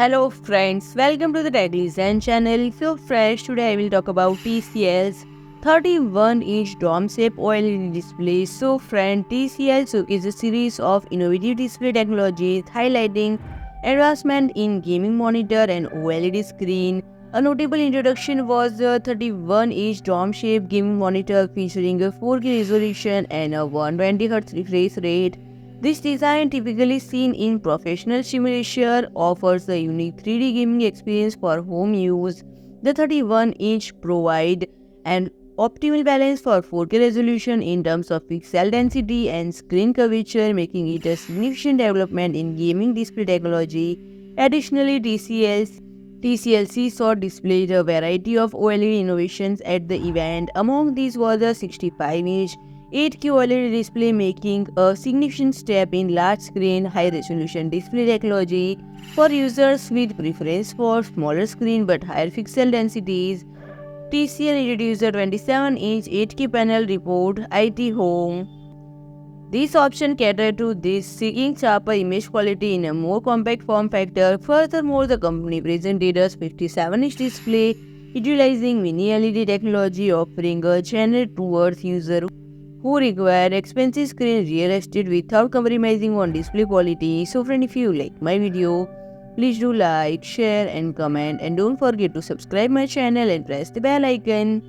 Hello friends, welcome to the TechListen channel. So fresh, today I will talk about TCL's 31-inch dome-shaped OLED display. So friend, TCL is a series of innovative display technologies highlighting advancement in gaming monitor and OLED screen. A notable introduction was the 31-inch dome-shaped gaming monitor featuring a 4K resolution and a 120Hz refresh rate. This design, typically seen in professional simulation, offers a unique 3D gaming experience for home use. The 31-inch provide an optimal balance for 4K resolution in terms of pixel density and screen curvature, making it a significant development in gaming display technology. Additionally, TCL CSOT displayed a variety of OLED innovations at the event. Among these was a 65-inch 8K OLED display, making a significant step in large-screen, high-resolution display technology for users with preference for smaller screen but higher pixel densities. TCL introduced a 27-inch 8K panel report IThome. This option caters to this, seeking sharper image quality in a more compact form factor. Furthermore, the company presented a 57-inch display utilizing mini LED technology, offering a channel towards users who require expensive screen real estate without compromising on display quality. So friend, if you like my video, please do like, share and comment, and don't forget to subscribe my channel and press the bell icon.